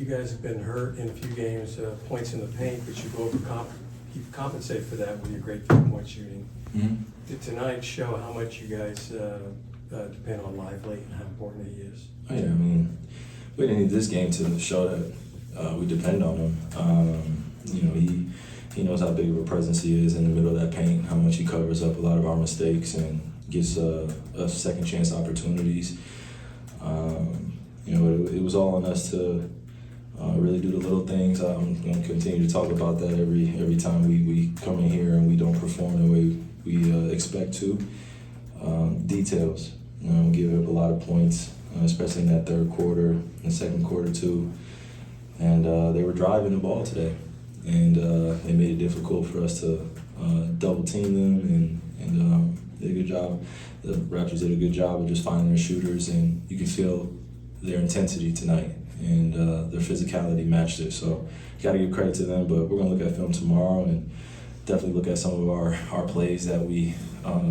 guys have been hurt in a few games, points in the paint, but you you compensate for that with your great three-point shooting. Mm-hmm. Did tonight show how much you guys depend on Lively and how important he is? Oh, yeah, I mean, we didn't need this game to show that we depend on him. He knows how big of a presence he is in the middle of that paint, how much he covers up a lot of our mistakes and gives us second chance opportunities. It was all on us to really do the little things. I'm going to continue to talk about that every time we come in here and we don't perform the way we expect to. Details, give up a lot of points, especially in that third quarter and second quarter too. And they were driving the ball today, and they made it difficult for us to double team them, and did a good job. The Raptors did a good job of just finding their shooters, and you could feel their intensity tonight, and their physicality matched it. So you got to give credit to them, but we're going to look at film tomorrow and definitely look at some of our plays that we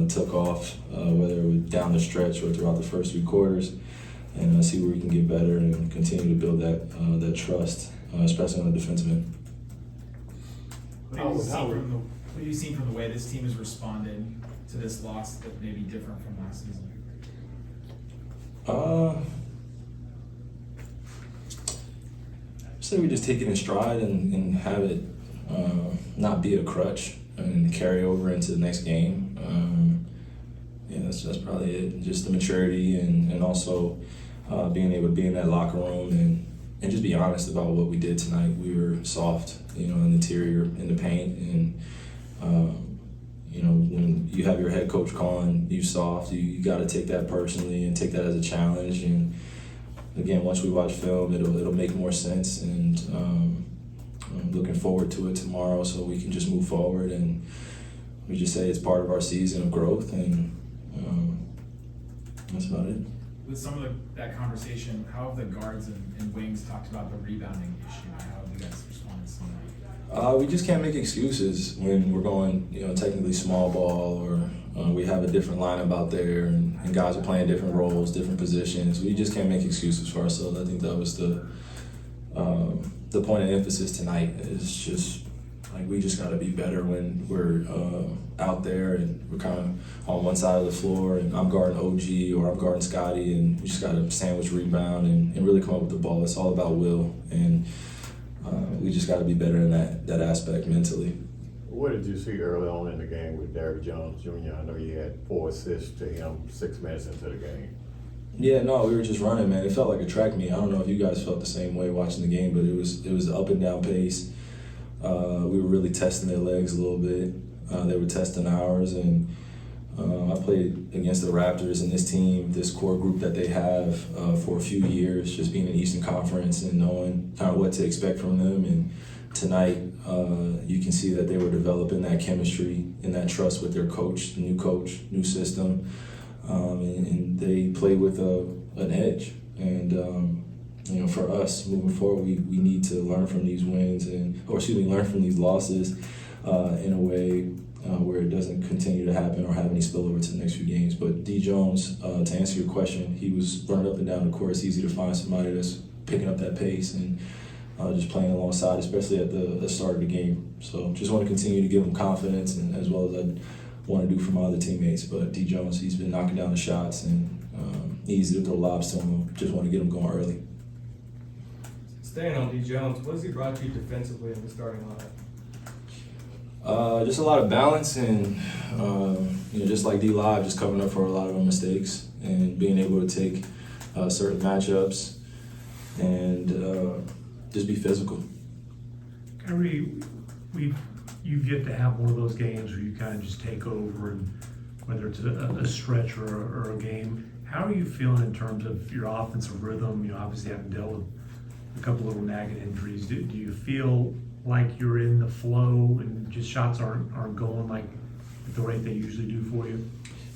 took off, whether it was down the stretch or throughout the first three quarters, and see where we can get better and continue to build that trust, especially on the defensive end. What have you seen from the way this team has responded to this loss that may be different from last season? I'd say we just take it in stride and have it not be a crutch and carry over into the next game. That's probably it. Just the maturity and also being able to be in that locker room and just be honest about what we did tonight. We were soft, in the interior, in the paint, and when you have your head coach calling you soft, you got to take that personally and take that as a challenge. And again, once we watch film, it'll make more sense. And I'm looking forward to it tomorrow, so we can just move forward. And we just say it's part of our season of growth, and that's about it. With some of that conversation, how have the guards and wings talked about the rebounding issue? How have you guys responded to that? We just can't make excuses when we're going, technically small ball, or we have a different lineup out there, and guys are playing different roles, different positions. We just can't make excuses for ourselves. I think that was the point of emphasis tonight. Is just like we just got to be better when we're out there and we're kind of on one side of the floor, and I'm guarding OG or I'm guarding Scotty, and we just got to sandwich rebound and really come up with the ball. It's all about will, and we just got to be better in that aspect mentally. What did you see early on in the game with Derrick Jones Jr.? I know you had 4 assists to him 6 minutes into the game. Yeah, no, we were just running, man. It felt like a track meet. I don't know if you guys felt the same way watching the game, but it was an up and down pace. We were really testing their legs a little bit. They were testing ours, and I played against the Raptors and this team, this core group that they have for a few years, just being in the Eastern Conference and knowing kind of what to expect from them. And tonight, you can see that they were developing that chemistry and that trust with their coach, new system, and they play with an edge. And for us moving forward, we need to learn from these wins learn from these losses in a way where it doesn't continue to happen or have any spillover to the next few games. But D. Jones, to answer your question, he was running up and down the court. It's easy to find somebody that's picking up that pace and just playing alongside, especially at the start of the game. So just want to continue to give him confidence, and as well as I want to do for my other teammates. But D. Jones, he's been knocking down the shots, and easy to throw lobs to him. Just want to get him going early. Staying on D. Jones, what has he brought you defensively in the starting lineup? Just a lot of balance, and just like D Live, just covering up for a lot of our mistakes and being able to take certain matchups and just be physical. Kyrie, you've yet to have one of those games where you kind of just take over, and whether it's a stretch or a game. How are you feeling in terms of your offensive rhythm? Obviously having dealt with a couple of nagging injuries. Do you feel like you're in the flow and just shots aren't going like at the rate they usually do for you?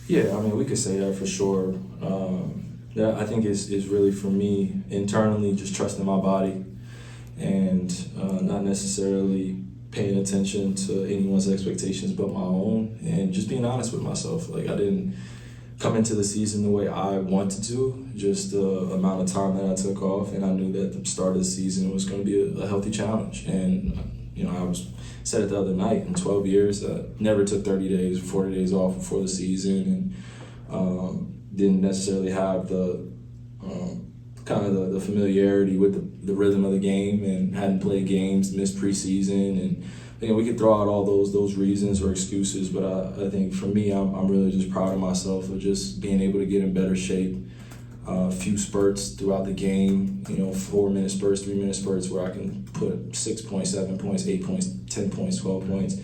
Yeah, I mean, we could say that for sure. I think it's really for me internally just trusting my body and not necessarily paying attention to anyone's expectations but my own, and just being honest with myself. Like, I didn't come into the season the way I wanted to, just the amount of time that I took off, and I knew that the start of the season was going to be a healthy challenge. And I said it the other night, in 12 years, never took 30 days, 40 days off before the season, and didn't necessarily have the kind of the familiarity with the rhythm of the game, and hadn't played games, missed preseason, and we could throw out all those reasons or excuses, but I think for me, I'm really just proud of myself of just being able to get in better shape. A few spurts throughout the game, 4-minute spurts, 3-minute spurts where I can put 6 points, 7 points, 8 points, 10 points, 12 points.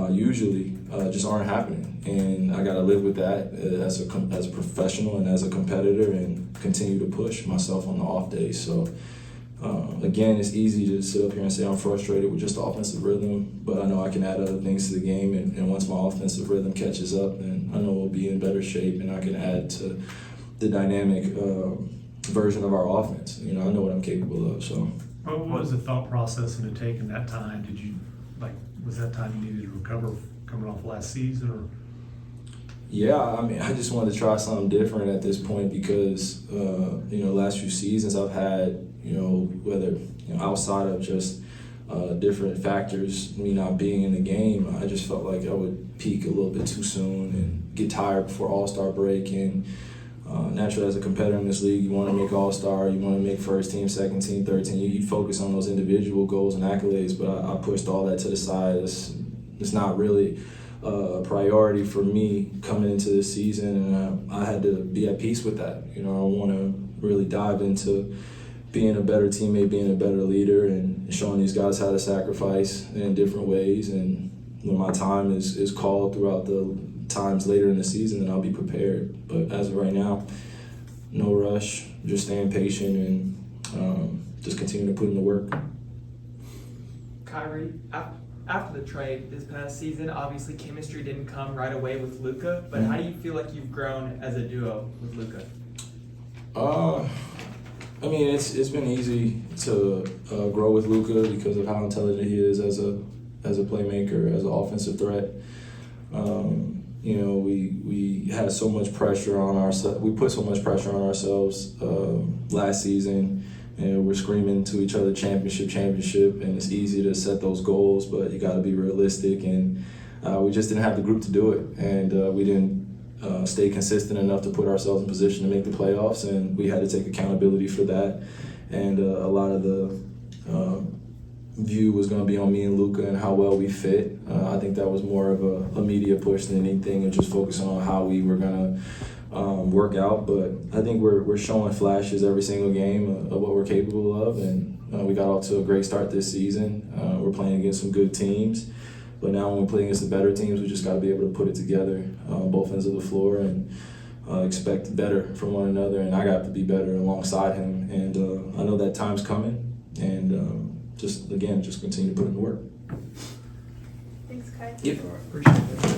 Usually just aren't happening, and I got to live with that as a professional and as a competitor, and continue to push myself on the off days. So. Again, it's easy to sit up here and say I'm frustrated with just the offensive rhythm, but I know I can add other things to the game, and once my offensive rhythm catches up, then I know we'll be in better shape, and I can add to the dynamic version of our offense. I know what I'm capable of. So, what was the thought process into taking that time? Did you was that time you needed to recover coming off last season, or? Yeah, I just wanted to try something different at this point because last few seasons I've had, whether outside of just different factors, me not being in the game, I just felt like I would peak a little bit too soon and get tired before All-Star break. And naturally, as a competitor in this league, you want to make All-Star, you want to make first team, second team, third team. You focus on those individual goals and accolades, but I pushed all that to the side. It's not really a priority for me coming into this season, and I had to be at peace with that. I want to really dive into being a better teammate, being a better leader, and showing these guys how to sacrifice in different ways. And when my time is called throughout the times later in the season, then I'll be prepared. But as of right now, no rush, just staying patient, and just continue to put in the work. Kyrie, after the trade this past season, obviously chemistry didn't come right away with Luka, but how do you feel like you've grown as a duo with Luka? It's been easy to grow with Luka because of how intelligent he is as a playmaker, as an offensive threat. We had so much pressure on ourselves. We put so much pressure on ourselves last season. And we're screaming to each other, championship, and it's easy to set those goals, but you got to be realistic. And we just didn't have the group to do it, and we didn't stay consistent enough to put ourselves in position to make the playoffs, and we had to take accountability for that. And a lot of the view was going to be on me and Luka and how well we fit. I think that was more of a media push than anything, and just focusing on how we were going to work out. But I think we're showing flashes every single game of what we're capable of, and we got off to a great start this season. We're playing against some good teams, but now when we're playing against the better teams, we just got to be able to put it together on both ends of the floor, and expect better from one another, and I got to be better alongside him. And I know that time's coming, and just continue to put in the work. Thanks, Kai. Yep. Appreciate it.